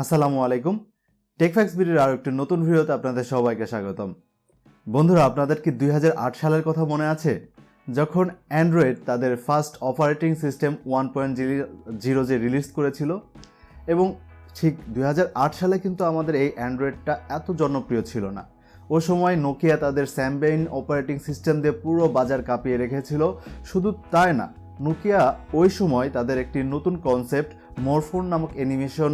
আসসালামু আলাইকুম। টেকফ্যাক্স ভিডিওর আরও একটি নতুন ভিডিওতে আপনাদের সবাইকে স্বাগতম। বন্ধুরা, আপনাদের কি 2008 সালের কথা মনে আছে, যখন অ্যান্ড্রয়েড তাদের ফার্স্ট অপারেটিং সিস্টেম 1.0 যে রিলিজ করেছিল? এবং ঠিক 2008 সালে কিন্তু আমাদের এই অ্যান্ড্রয়েডটা এত জনপ্রিয় ছিল না। ওই সময় নোকিয়া তাদের স্যামবেইন অপারেটিং সিস্টেম দিয়ে পুরো বাজার কাঁপিয়ে রেখেছিল। শুধু তাই না, নোকিয়া ওই সময় তাদের একটি নতুন কনসেপ্ট মোরফোন নামক অ্যানিমেশন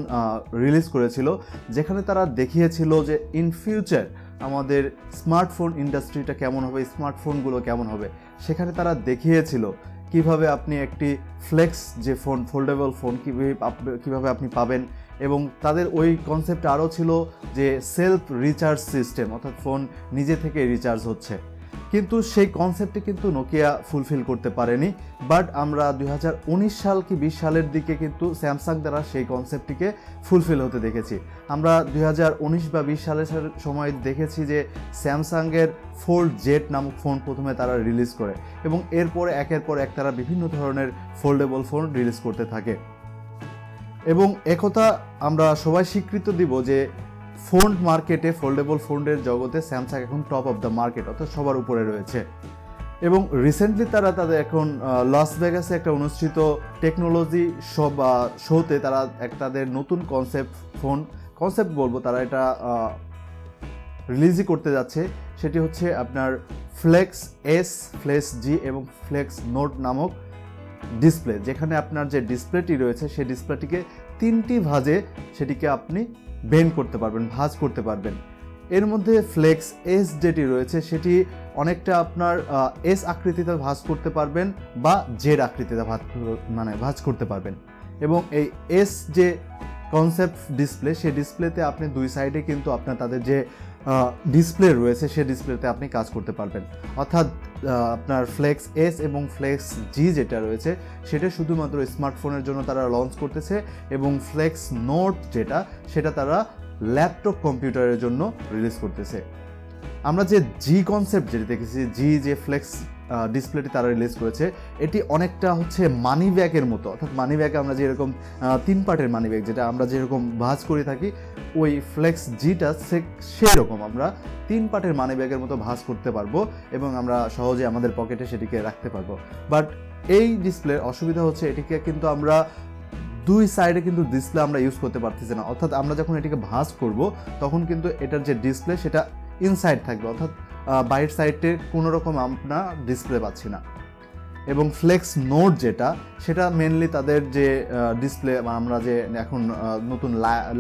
রিলিজ করেছিল, যেখানে তারা দেখিয়েছিল যে ইন ফিউচার আমাদের স্মার্টফোন ইন্ডাস্ট্রিটা কেমন হবে, স্মার্টফোনগুলো কেমন হবে। সেখানে তারা দেখিয়েছিল কিভাবে আপনি একটি ফ্লেক্স যে ফোন, ফোল্ডেবল ফোন কীভাবে আপনি পাবেন। এবং তাদের ওই কনসেপ্ট আরও ছিল যে সেলফ রিচার্জ সিস্টেম, অর্থাৎ ফোন নিজে থেকে রিচার্জ হচ্ছে। কিন্তু সেই কনসেপ্টে কিন্তু নোকিয়া ফুলফিল করতে পারেনি। বাট আমরা 2019 সাল কি 20 সালের দিকে কিন্তু স্যামসাং দ্বারা সেই কনসেপ্টটিকে ফুলফিল হতে দেখেছি। আমরা 2019 বা 20 সালের সময় দেখেছি যে স্যামসাংয়ের ফোল্ড জেড নামক ফোন প্রথমে তারা রিলিজ করে, এবং এরপরে একের পর এক তারা বিভিন্ন ধরনের ফোল্ডেবল ফোন রিলিজ করতে থাকে। এবং একথা আমরা সবাই স্বীকৃত দিব যে ফোন মার্কেটে, ফোল্ডেবল ফোনের জগতে স্যামসাং এখন টপ অফ দ্য মার্কেট, অর্থাৎ সবার উপরে রয়েছে। এবং রিসেন্টলি তারা তাদের এখন লস ভেগাসে একটা অনুষ্ঠিত টেকনোলজি শোতে তারা তাদের নতুন কনসেপ্ট বলবো, তারা এটা রিলিজই করতে যাচ্ছে। সেটি হচ্ছে আপনার ফ্লেক্স এস, ফ্লেক্স জি এবং ফ্লেক্স নোট নামক ডিসপ্লে, যেখানে আপনার যে ডিসপ্লেটি রয়েছে সেই ডিসপ্লেটিকে 3টি ভাঁজে সেটিকে আপনি বেন্ড করতে পারবেন, ভাঁজ করতে পারবেন। এর মধ্যে ফ্লেক্স এস যেটি রয়েছে সেটি অনেকটা আপনার এস আকৃতিতে ভাঁজ করতে পারবেন বা জেড আকৃতিতে ভাঁজ করতে পারবেন। এবং এই এস যে কনসেপ্ট ডিসপ্লে, সেই ডিসপ্লেতে আপনি দুই সাইডে কিন্তু আপনার তাদের যে ডিসপ্লে রয়েছে সেই ডিসপ্লেতে আপনি কাজ করতে পারবেন। অর্থাৎ আপনার ফ্লেক্স এস এবং ফ্লেক্স জি যেটা রয়েছে সেটা শুধুমাত্র স্মার্টফোনের জন্য তারা লঞ্চ করতেছে, এবং ফ্লেক্স নোট সেটা তারা ল্যাপটপ কম্পিউটারের জন্য রিলিজ করতেছে। আমরা যে জি কনসেপ্ট যেটি দেখেছি, জি যে ফ্লেক্স ডিসপ্লেটি তারা রিলিজ করেছে, এটি অনেকটা হচ্ছে মানি ব্যাগের মতো। অর্থাৎ মানি ব্যাগে আমরা যেরকম 3 পার্টের মানি ব্যাগ যেটা আমরা যেরকম ভাঁজ করে থাকি, ওই ফ্লেক্স জিটা সেরকম আমরা 3 পার্টের মানি ব্যাগের মতো ভাঁজ করতে পারবো, এবং আমরা সহজে আমাদের পকেটে সেটিকে রাখতে পারবো। বাট এই ডিসপ্লের অসুবিধা হচ্ছে এটিকে কিন্তু আমরা দুই সাইডে কিন্তু ডিসপ্লে আমরা ইউজ করতে পারতেছি না। অর্থাৎ আমরা যখন এটিকে ভাঁজ করব তখন কিন্তু এটার যে ডিসপ্লে সেটা ইনসাইড থাকবে, অর্থাৎ বাইরের সাইডে কোনো রকম আমরা ডিসপ্লে পাচ্ছি না। এবং ফ্লেক্স নোট সেটা মেনলি তাদের যে ডিসপ্লে আমরা যে এখন নতুন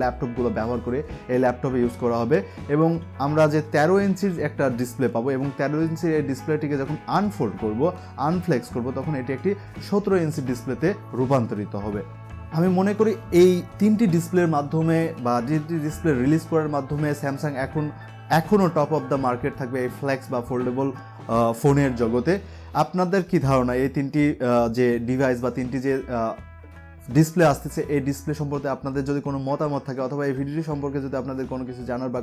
ল্যাপটপগুলো ব্যবহার করে এই ল্যাপটপে ইউজ করা হবে। এবং আমরা যে 13 ইঞ্চির একটা ডিসপ্লে পাবো, এবং 13 ইঞ্চির এই ডিসপ্লেটিকে যখন আনফ্লেক্স করব তখন এটি একটি 17 ইঞ্চির ডিসপ্লেতে রূপান্তরিত হবে। আমি মনে করি এই 3টি ডিসপ্লের মাধ্যমে বা 3টি ডিসপ্লে রিলিজ করার মাধ্যমে স্যামসাং এখনও টপ অফ দ্য মার্কেট থাকবে এই ফ্লেক্স বা ফোল্ডেবল ফোনের জগতে। আপনাদের কি ধারণা এই 3টি যে ডিভাইস বা 3টি যে ডিসপ্লে আসতেছে, এই ডিসপ্লে সম্পর্কে আপনাদের যদি কোনো মতামত থাকে, অথবা এই ভিডিওটি সম্পর্কে যদি আপনাদের কোনো কিছু জানার বা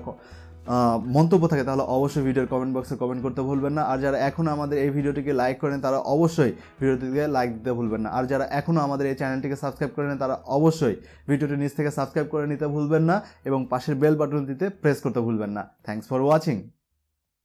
মন্তব্য থাকে, তাহলে অবশ্যই ভিডিওর কমেন্ট বক্সে কমেন্ট করতে ভুলবেন না। আর যারা এখনও আমাদের এই ভিডিওটিকে লাইক করেন তারা অবশ্যই ভিডিওটিকে লাইক দিতে ভুলবেন না। আর যারা এখনও আমাদের এই চ্যানেলটিকে সাবস্ক্রাইব করেন তারা অবশ্যই ভিডিওটি নিচ থেকে সাবস্ক্রাইব করে নিতে ভুলবেন না, এবং পাশের বেল বাটন দিতে প্রেস করতে ভুলবেন না। Thanks for watching.